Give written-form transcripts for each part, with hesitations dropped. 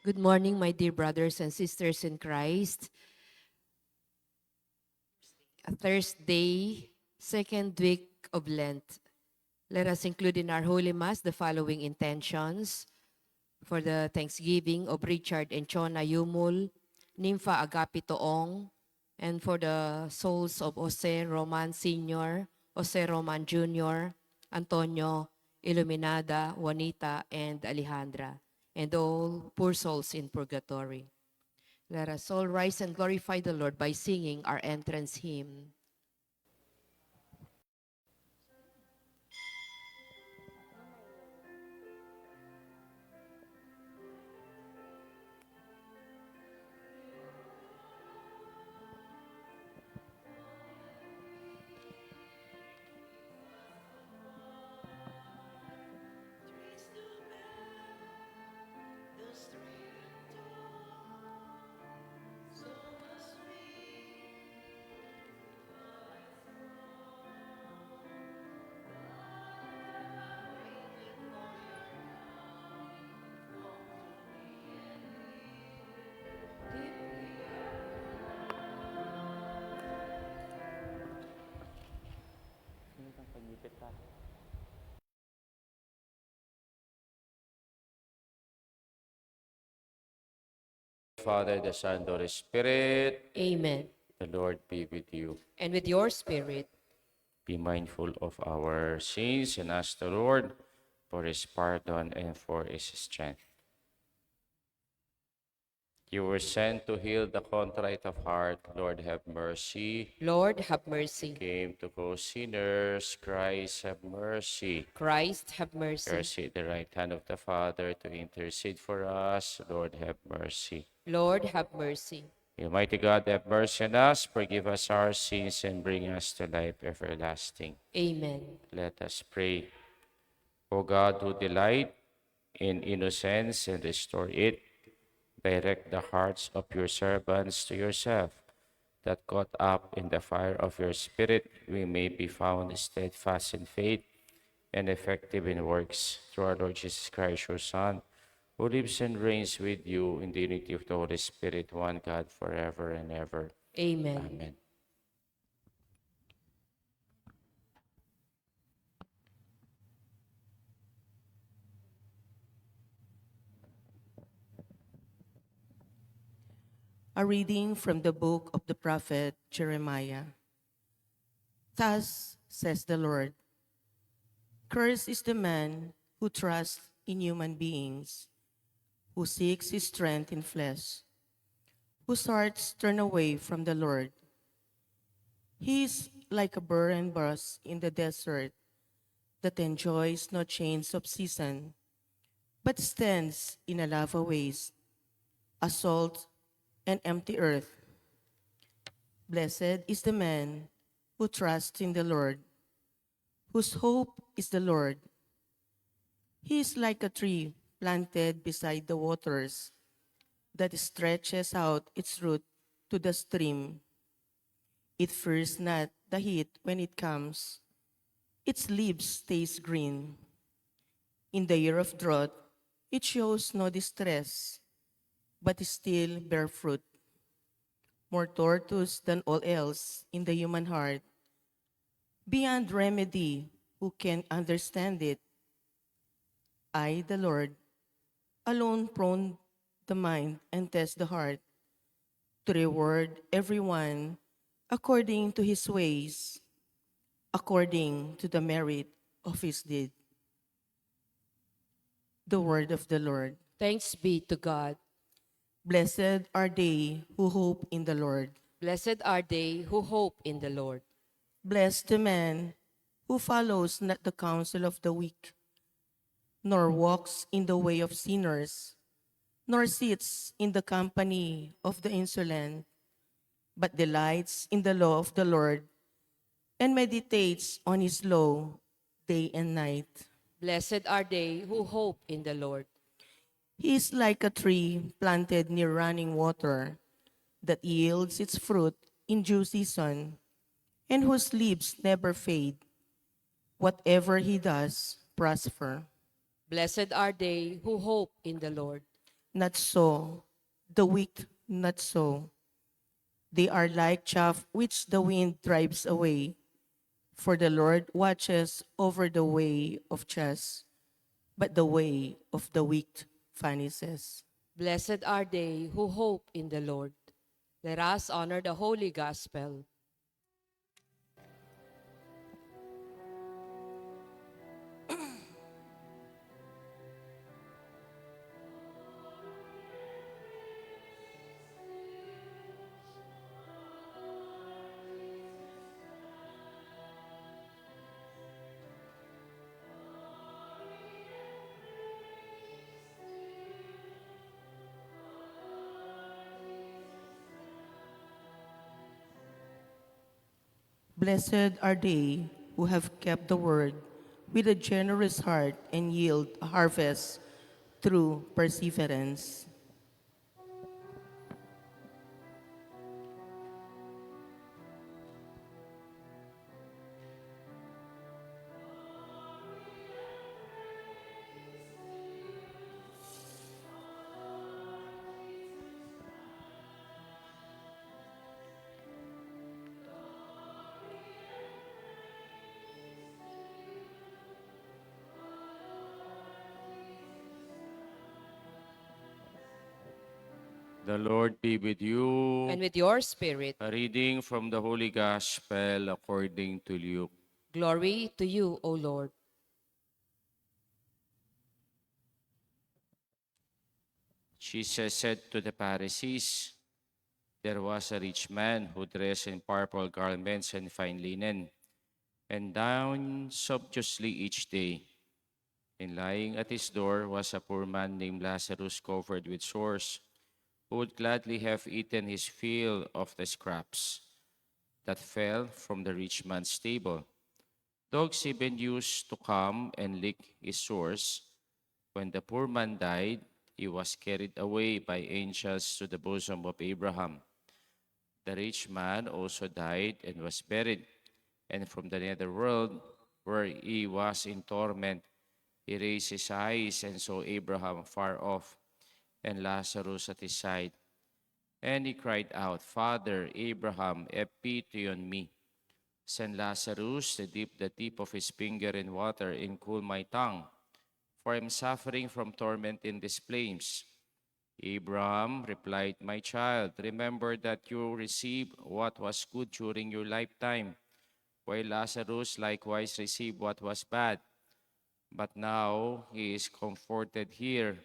Good morning, my dear brothers and sisters in Christ. Thursday, second week of Lent. Let us include in our Holy Mass the following intentions for the Thanksgiving of Richard and Chona Yumul, Nympha Agapito Ong, and for the souls of Jose Roman Sr., Jose Roman Jr., Antonio, Iluminada, Juanita, and Alejandra, and all poor souls in purgatory. Let us all rise and glorify the Lord by singing our entrance hymn. Father, the Son, the Holy Spirit. Amen. The Lord be with you. And with your spirit, Be mindful of our sins and ask the Lord for His pardon and for His strength. You were sent to heal the contrite of heart. Lord, have mercy. Lord, have mercy. Came to call sinners. Christ, have mercy. Christ, have mercy. Mercy at the right hand of the Father to intercede for us. Lord, have mercy. Lord, have mercy. Almighty God, have mercy on us, forgive us our sins, and bring us to life everlasting. Amen. Let us pray. O God, who delight in innocence and restore it, direct the hearts of your servants to yourself, that caught up in the fire of your Spirit, we may be found steadfast in faith and effective in works. Through our Lord Jesus Christ, your Son, who lives and reigns with you in the unity of the Holy Spirit, one God, forever and ever. Amen. Amen. A reading from the book of the prophet Jeremiah. Thus says the Lord, cursed is the man who trusts in human beings, who seeks his strength in flesh, whose hearts turn away from the Lord. He is like a barren bush in the desert that enjoys no change of season, but stands in a lava waste, a salt and empty earth. Blessed is the man who trusts in the Lord, whose hope is the Lord. He is like a tree planted beside the waters that stretches out its root to the stream. It fears not the heat when it comes. Its leaves stays green. In the year of drought, it shows no distress, but still bear fruit. More tortuous than all else in the human heart, beyond remedy, who can understand it? I, the Lord, alone prone the mind and test the heart, to reward everyone according to his ways, according to the merit of his deed. The word of the Lord. Thanks be to God. Blessed are they who hope in the Lord. Blessed are they who hope in the Lord. Blessed the man who follows not the counsel of the weak, nor walks in the way of sinners, nor sits in the company of the insolent, but delights in the law of the Lord, and meditates on his law day and night. Blessed are they who hope in the Lord. He is like a tree planted near running water, that yields its fruit in due season, and whose leaves never fade. Whatever he does, prosper. Blessed are they who hope in the Lord. not so, the wicked not so. They are like chaff which the wind drives away. For the Lord watches over the way of just, but the way of the wicked vanishes. Blessed are they who hope in the Lord. Let us honor the Holy Gospel. Blessed are they who have kept the word with a generous heart and yield a harvest through perseverance. The Lord be with you. And with your spirit, A reading from the Holy Gospel according to Luke. glory to you, O Lord. Jesus said to the Pharisees, there was a rich man who dressed in purple garments and fine linen, and dined sumptuously each day. And lying at his door was a poor man named Lazarus, covered with sores, who would gladly have eaten his fill of the scraps that fell from the rich man's table. Dogs even used to come and lick his sores. When the poor man died, he was carried away by angels to the bosom of Abraham. The rich man also died and was buried, and from the netherworld, where he was in torment, he raised his eyes and saw Abraham far off and Lazarus at his side. And he cried out, Father Abraham, have pity on me. Send Lazarus to dip the tip of his finger in water and cool my tongue, for I am suffering from torment in these flames. Abraham replied, my child, remember that you received what was good during your lifetime, while Lazarus likewise received what was bad. But now he is comforted here,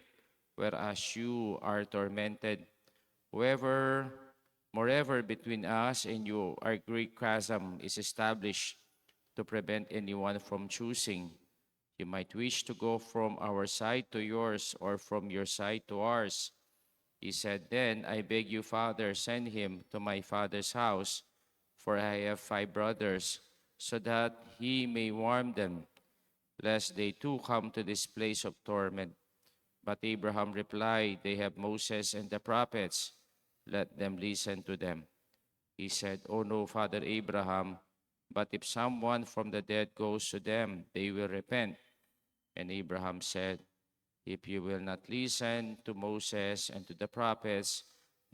whereas you are tormented. Whoever, moreover, between us and you, our great chasm is established to prevent anyone from choosing. You might wish to go from our side to yours or from your side to ours. He said, then, I beg you, Father, send him to my father's house, for I have 5 brothers, so that he may warn them, lest they too come to this place of torment. But Abraham replied, they have Moses and the prophets. Let them listen to them. He said, oh no, Father Abraham, but if someone from the dead goes to them, they will repent. And Abraham said, if you will not listen to Moses and to the prophets,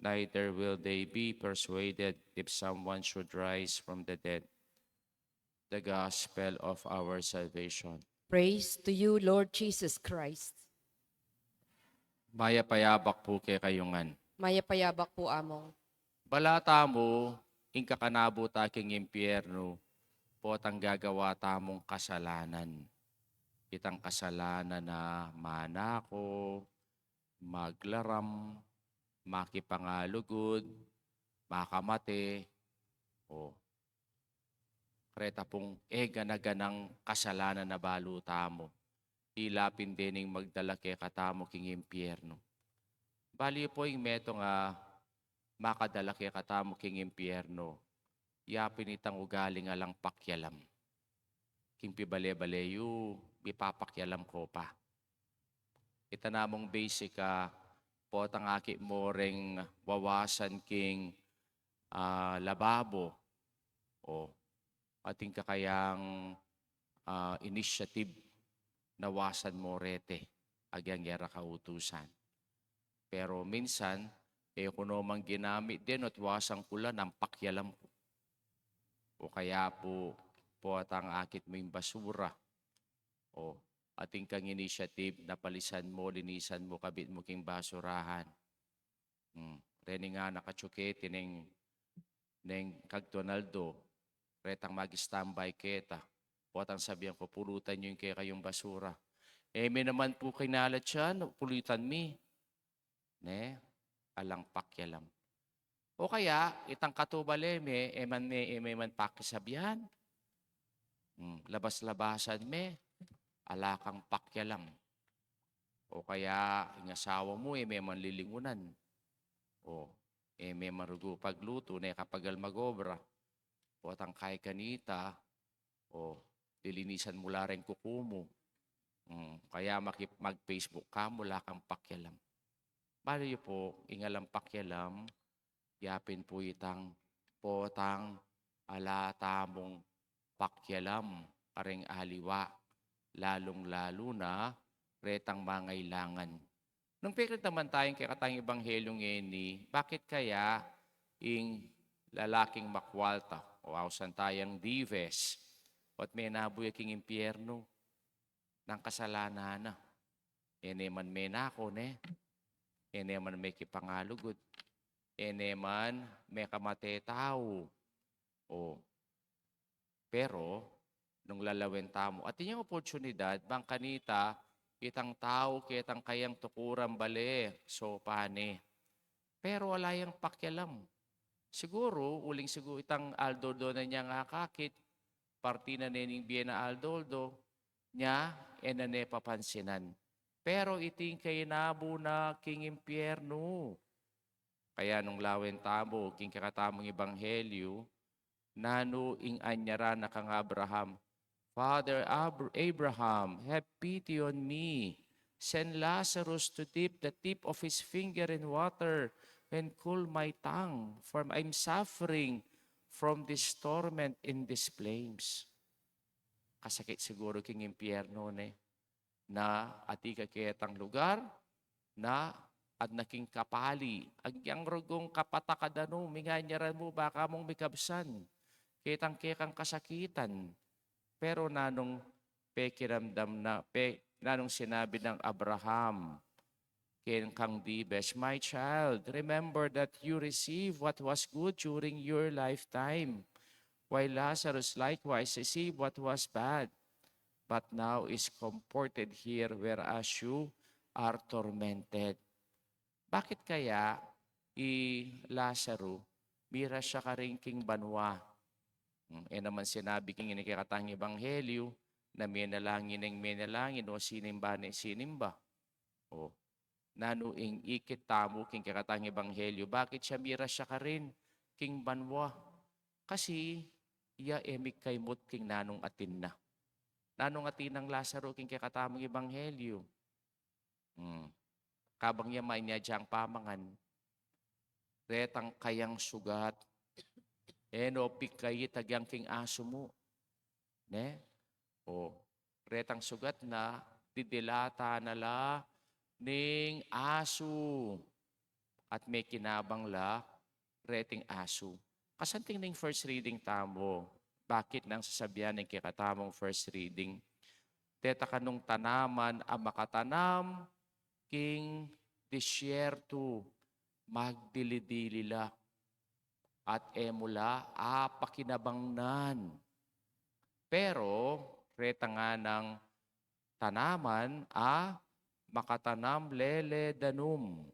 neither will they be persuaded if someone should rise from the dead. The gospel of our salvation. Praise to you, Lord Jesus Christ. Maya-payabak po kay kayungan. Mayapayabak po among. Balata mo, ingka kanabo taking impyerno, potang gagawa tamong kasalanan. Itang kasalanan na manako, maglaram, makipangalugod, makamate, o kreta pong ganaganang kasalanan na baluta mo. Ilapin dining magdala kay katamo king impyerno. Bali po yung meto nga makadala kay katamo king impyerno. Yapin itang ugali nga lang pakyalam. King pibale-baleyo, ipapakyalam ko pa. Ita namong basic potang aki mo ring wawasan king lababo o ating kakayang initiative nawasan mo rete agyang yara kautusan. Pero minsan, kuno mang ginamit din at wasang pula ng pakyalam ko. O kaya po at ang akit mo yung basura. O ating kang initiative na palisan mo, linisan mo, kabit mo king basurahan. Reni nga nakatsuke, tineng kag Donaldo, retang mag-standby kita. Po at ang sabihan ko, pulutan nyo yung kayong basura. May naman po kinalat siya, pulutan mi. Ne? Alang pakyalam. O kaya, itang katubale, may man pakisabihan. Labas-labasan alakang pakyalam. O kaya, ang asawa mo, may manlilingunan. O, may marugo pagluto, kapagal magobra. O at ang kay kanita, o, lilinisan mula rin kuko mo. Kaya mag-Facebook ka, mula kang pakyalam. Paano yun po, ingalang pakyalam, yapin po itang potang alatamong pakyalam, karing aliwa, lalong-lalo na retang mangailangan. Nung pikit naman tayong kikatang Ebanghelyong ini, bakit kaya ing lalaking makwalta o ausan tayang dives at may nabuya king impyerno ng kasalanan na. Man may nako, man may kipangalugod. Man may kamate tao. Pero, nung lalawin tamo, at yung oportunidad, bang kanita, itang tao, kitang kayang tukuran bale, so pane. Pero wala yung pakyalam. Siguro, uling siguro itang aldoldo na niya nga kakit, parti na nening biya na aldoldo, niya, nane papansinan. Pero iting kay nabo na king impyerno. Kaya nung lawin tamo, king kakatamong ebanghelyo, nano ing anyara na kang Abraham, Father Abraham, have pity on me. Send Lazarus to dip the tip of his finger in water and cool my tongue, for I'm suffering from this torment in these flames. Kasakit siguro king impyerno na ati kakitang lugar na at naking kapali. Agyang rugong kapatakadano, minganyaran mo, baka mong mikabsan. Kitang-kikang kasakitan. Pero nanong pekiramdam na, nanong sinabi ng Abraham, kang dibes, my child, remember that you received what was good during your lifetime, while Lazarus likewise received what was bad, but now is comforted here whereas you are tormented. Bakit kaya Lazaro, mira siya karingking banwa? Naman sinabi king inikikatang ebanghelyo na menalangin o sinimba ng sinimba. Nanuing ikit tamo king kakatang ebanghelyo. Bakit siya mira siya ka rin king banwa? Kasi iya emik kaymot king nanong atin na. Nanong atin ng Lazaro king kakatamong ebanghelyo. Kabang niya may niya diyang pamangan. Retang kayang sugat. Pikayi tagyang king aso mo. Retang sugat na didilata na la ning aso. At may kinabang la reting aso. Kasanting ning first reading tamo. Bakit nang sasabihan ng kikatamong first reading? Teta kanong tanaman ang makatanam king disyerto magdilidilila at emula pakinabangnan. Pero reta nga ng tanaman makatanam lele danum.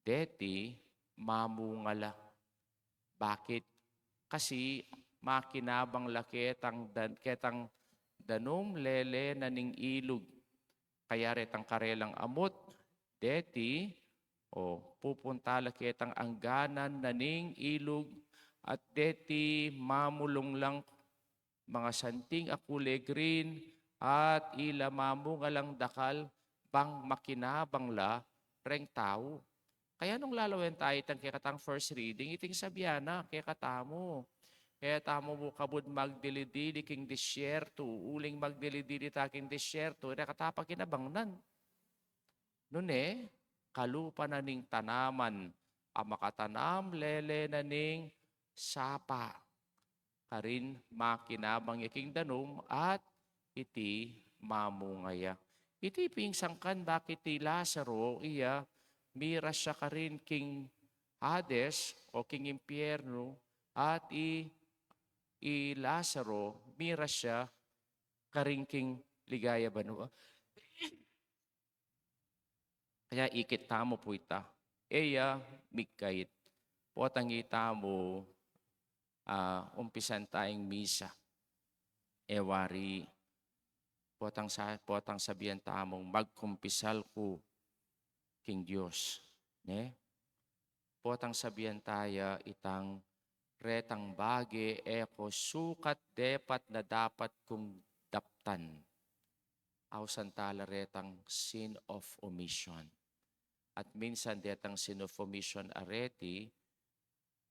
Deti mamungala. Bakit? Kasi makinabang laketang danum lele naning ilog. Kaya retang karelang amot, deti, pupunta laketang angganan naning ilog, at deti mamulong lang mga santing akule green, at ila mamungalang dakal, bang makinabang la, reng tao. Kaya nung lalawin tayo itang kikatang first reading, iting sabihan na, kikatamo. Kaya tamo mo kabud magdilidili king disyerto, uling magdilidili taking disyerto, katapag kinabangnan. Noon kalupa na ning tanaman, makatanam lele na ning sapa. Karin makinabang yaking danom at iti mamungaya. Iti pingsangkan bakit ti Lazaro iya mira siya karin king Hades o king impyerno at Lazaro mira siya karin king ligaya banua. Kaya ikit tamo po ita. Eya mikait. Potang itamo umpisan tayong misa. Ewari potang sabihan tamong magkumpisal ko king Diyos. Ne? Potang sabihan taya itang retang bage eko sukat depat na dapat kong daptan. Ausan tala retang sin of omission. At minsan detang sin of omission areti,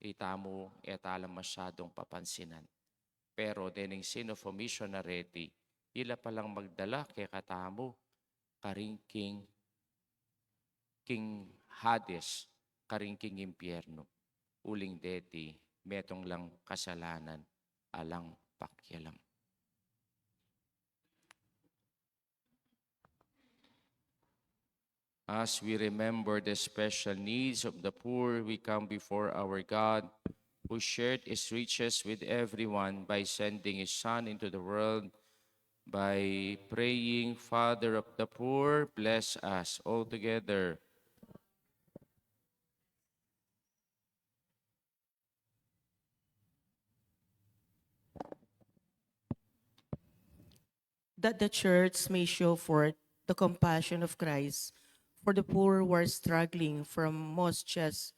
itamo etala masyadong papansinan. Pero dening sin of omission areti, ila palang magdala kay katamo, karingking king Hades, karingking impyerno. Uling deti, metong lang kasalanan, alang pakyalam. As we remember the special needs of the poor, we come before our God, who shared his riches with everyone by sending his Son into the world, by praying, Father of the poor, bless us all together. That the church may show forth the compassion of Christ for the poor who are struggling from most just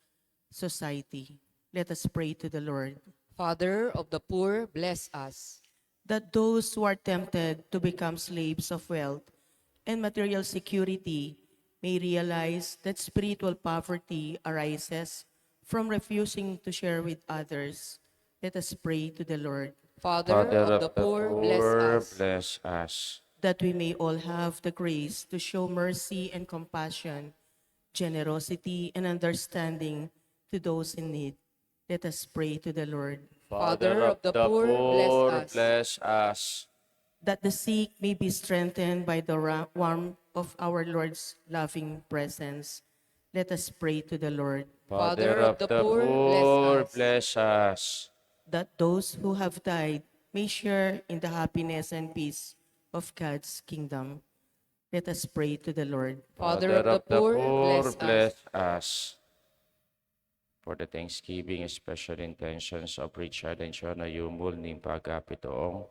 society. Let us pray to the Lord. Father of the poor, bless us. That those who are tempted to become slaves of wealth and material security may realize that spiritual poverty arises from refusing to share with others. Let us pray to the Lord. Father of the poor, bless us. Bless us. That we may all have the grace to show mercy and compassion, generosity and understanding to those in need. Let us pray to the Lord. Father of the poor, bless us. Bless us. That the sick may be strengthened by the warmth of our Lord's loving presence. Let us pray to the Lord. Father of the poor, bless us. Bless us. That those who have died may share in the happiness and peace of God's kingdom. Let us pray to the Lord. Father of the poor, bless us. us. For the thanksgiving, special intentions of Richard and Shona Yumul, Nimpa Agapitoong,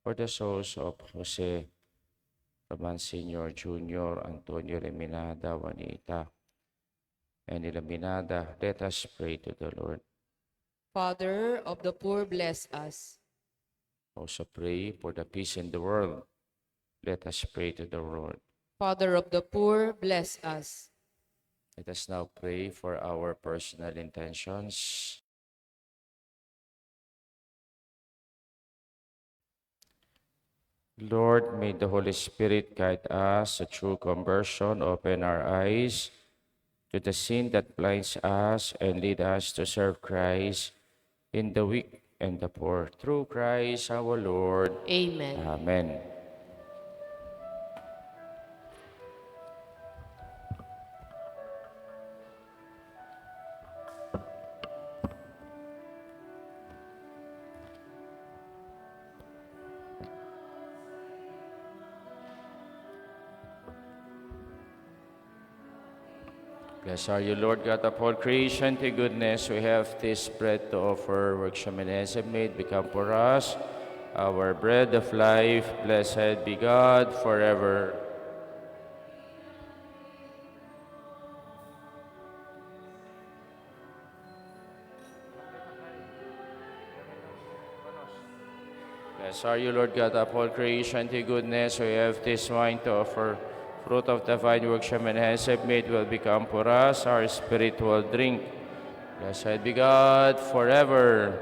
for the souls of Jose Roman Sr., Jr., Antonio Reminada, Juanita, and Ilaminada, let us pray to the Lord. Father of the poor, bless us. Also pray for the peace in the world. Let us pray to the Lord. Father of the poor, bless us. Let us now pray for our personal intentions. Lord, may the Holy Spirit guide us to true conversion, open our eyes to the sin that blinds us, and lead us to serve Christ in the weak and the poor. Through Christ our Lord. Amen. Amen. Blessed are you, Lord God of all creation. To goodness we have this bread to offer. Workshop and has made become for us our bread of life. Blessed be God forever. Blessed are you, Lord God of all creation. To goodness we have this wine to offer. Fruit of the vine workshop and has made will become for us our spiritual drink. Blessed be God forever.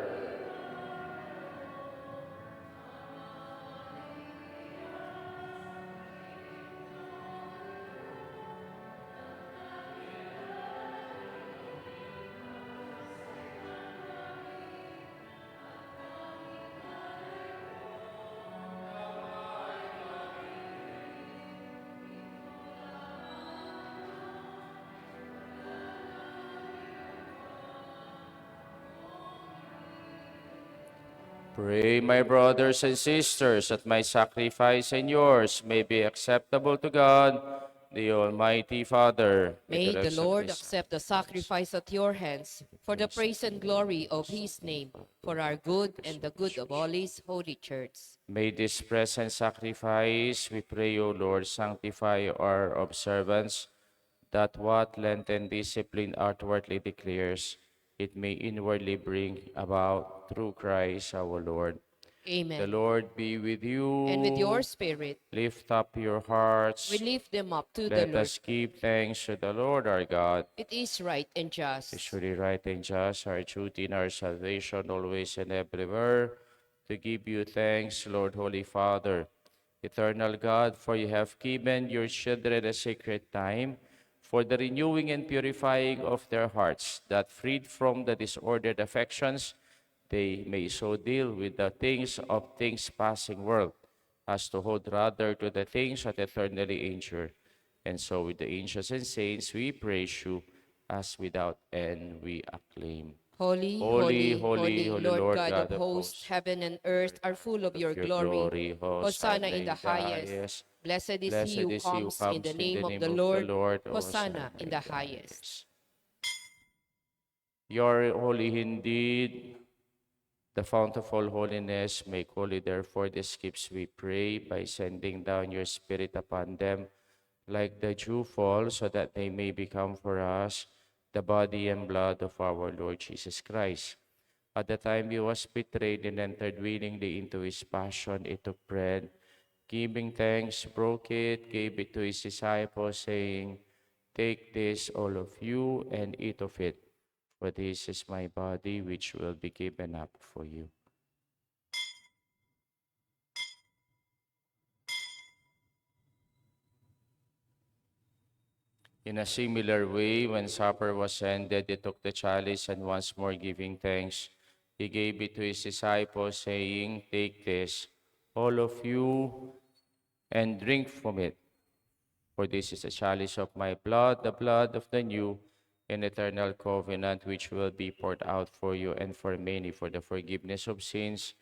Pray, my brothers and sisters, that my sacrifice and yours may be acceptable to God, the Almighty Father. May the Lord accept the sacrifice at your hands for the praise and glory of his name, for our good and the good of all his holy church. May this present sacrifice, we pray, O Lord, sanctify our observance, that what Lenten discipline outwardly declares, it may inwardly bring about through Christ our Lord. The Amen. Lord be with you. And with your spirit, Lift up your hearts. we lift them up to the Let Lord. us give thanks to the Lord our God. It is right and It just. is truly right and just, our duty and our salvation, always and everywhere, to give you thanks, Lord, Holy Father, eternal God, for you have given your children a sacred time for the renewing and purifying of their hearts, that freed from the disordered affections, they may so deal with the things of things passing world, as to hold rather to the things that eternally endure. And so with the angels and saints we praise you, as without end we acclaim. Holy, Holy, holy, holy, holy, holy Lord Lord God of God of hosts, hosts, heaven and earth are full of your your glory. glory, Hosanna Hosanna in the in the highest. highest. Blessed is he Blessed who is he who comes in the comes in the name of name the of the Lord. Lord. Hosanna in the in the highest. highest. You are holy indeed, the fount of all holiness. Make holy therefore these gifts, we pray, by sending down your Spirit upon them, like the dew fall, so that they may become for us the body and blood of our Lord Jesus Christ. At the time he was betrayed and entered willingly into his passion, he took bread, giving thanks, broke it, gave it to his disciples, saying, "Take this, all of you, and eat of it, for this is my body, which will be given up for you." In a similar way, when supper was ended, he took the chalice, and once more giving thanks, he gave it to his disciples, saying, "Take this, all of you, and drink from it. For this is the chalice of my blood, the blood of the new and eternal covenant, which will be poured out for you and for many for the forgiveness of sins.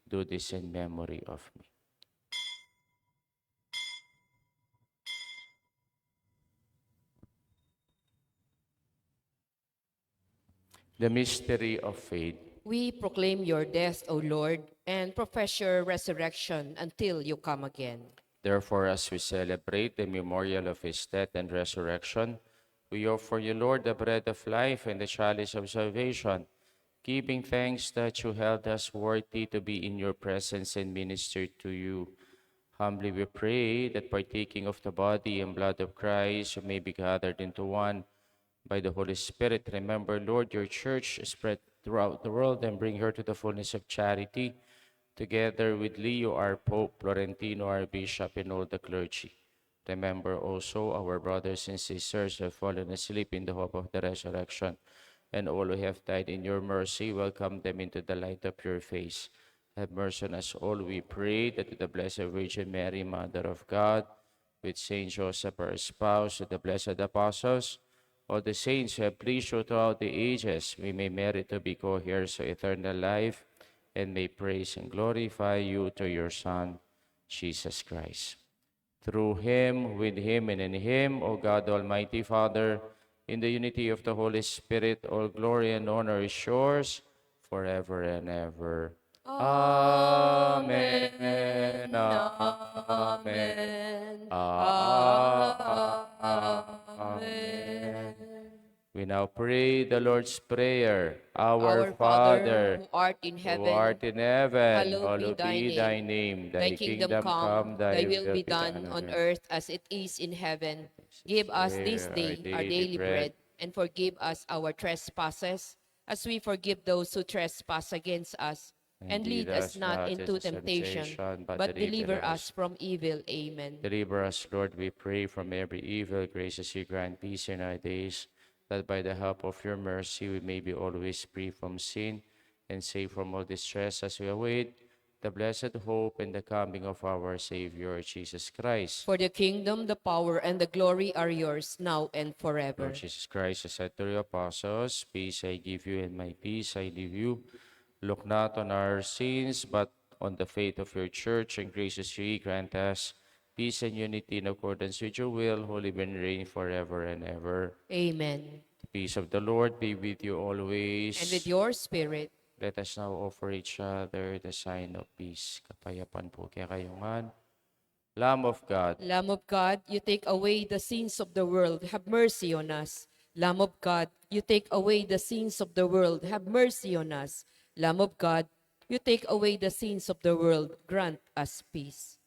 Do this in memory of me." The mystery of faith. We proclaim your death, O Lord, and profess your resurrection until you come again. Therefore, as we celebrate the memorial of his death and resurrection, we offer you, Lord, the bread of life and the chalice of salvation, giving thanks that you held us worthy to be in your presence and minister to you. Humbly we pray that partaking of the body and blood of Christ, you may be gathered into one by the Holy Spirit. Remember, Lord, your church spread throughout the world and bring her to the fullness of charity, together with Leo, our Pope, Florentino, our Bishop, and all the clergy. Remember also our brothers and sisters who have fallen asleep in the hope of the resurrection, and all who have died in your mercy. Welcome them into the light of your face. Have mercy on us all, we pray, that with the Blessed Virgin Mary, Mother of God, with Saint Joseph, our spouse, with the blessed apostles, all the saints who have pleased you throughout the ages, we may merit to be co-heirs of eternal life, and may praise and glorify you through your Son, Jesus Christ. Through him, with him, and in him, O God, Almighty Father, in the unity of the Holy Spirit, all glory and honor is yours forever and ever. Amen. Amen. Amen. We now pray the Lord's Prayer. Our Our Father, Father, who art in who heaven, art in heaven, hallowed be hallowed thy be thy name. name. Thy Thy kingdom kingdom come, come, thy thy will will be be done done on on earth. earth as it is in heaven. Give us this Share our day our daily daily bread. bread, and forgive us our trespasses, as we forgive those who trespass against us. And lead us not into temptation, but deliver us from evil. Amen. Deliver us, Lord, we pray, from every evil. Graciously grant peace in our days, that by the help of your mercy we may be always free from sin and safe from all distress, as we await the blessed hope and the coming of our Savior, Jesus Christ. For the kingdom, the power, and the glory are yours, now and Lord forever. Jesus Christ has said to your apostles, "Peace I give you, and my peace I leave you. Look not on our sins, but on the faith of your church, and graciously grant us peace and unity in accordance with your will, who live and reign forever and ever. Amen. The peace of the Lord be with you And with always. your spirit, Let us now offer each other the sign of peace. Kapayapaan po kaya kayungan. Lamb of God, Lamb of God, you take away the sins of the world. Have mercy on us. Lamb of God, you take away the sins of the world. Have mercy on us. Lamb of God, you take away the sins of the world. Grant us peace.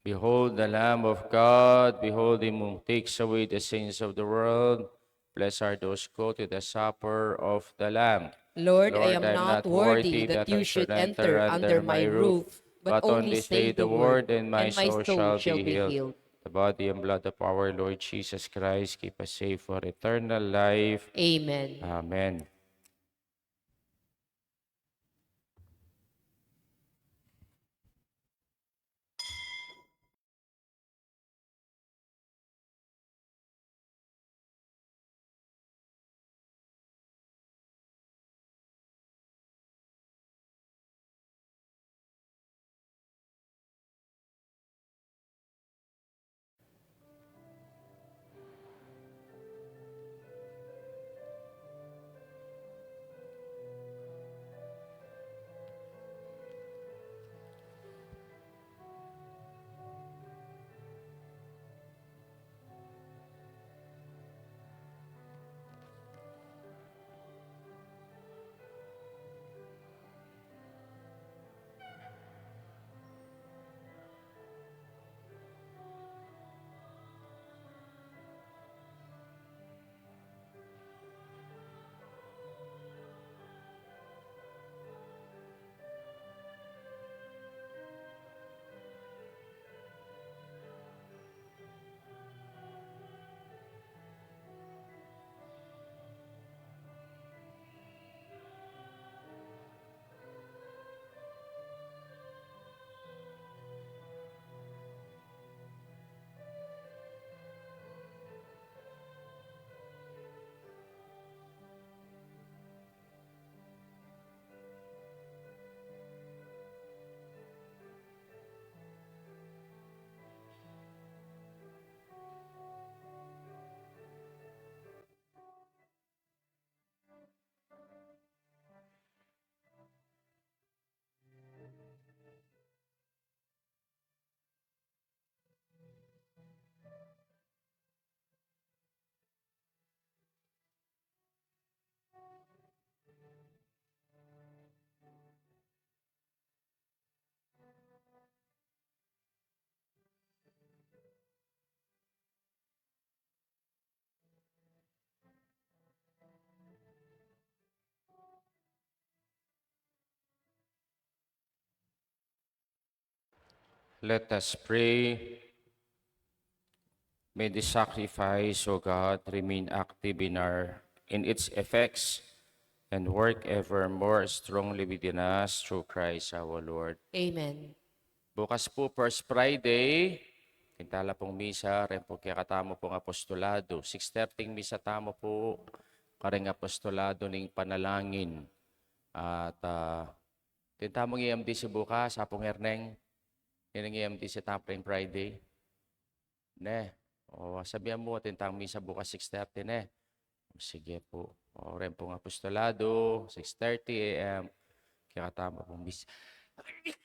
behold the Lamb of God, behold him who takes away the sins of the world. Blessed are those who go to the supper of the Lamb. Lord, I Lord, am I am not not worthy worthy that that I you should should enter enter under under my my roof, roof, but but only only say say the the word, word, and my and my soul soul shall shall be be healed. healed. The body and blood of our Lord Jesus Christ, keep us safe for eternal life. Amen. Amen. Let us pray. May the sacrifice, O God, remain active in its effects and work ever more strongly within us through Christ our Lord. Amen. Bukas po, First Friday, tintala pong misa, rin po kaya katamo pong apostolado. 6:30 misa tamo po, karing apostolado ng panalangin. At tintamong EMD si bukas, apong herneng, yun ang EMD si Tapring Friday. Ne, o sabihan mo, tintang misa bukas 6:30 ne. Sige po. O rin pong apostolado, 6:30 a.m. Kaya katamo pong misa. 5.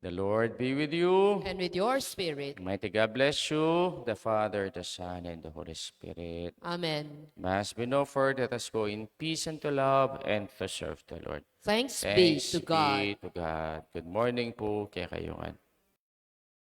The Lord be with you. And with your spirit. Mighty God bless you, the Father, the Son, and the Holy Spirit. Amen. Mass been offered. Let us go in peace and to love and to serve the Lord. Thanks be Thanks to God. be to God. Good morning po kaya kayungan.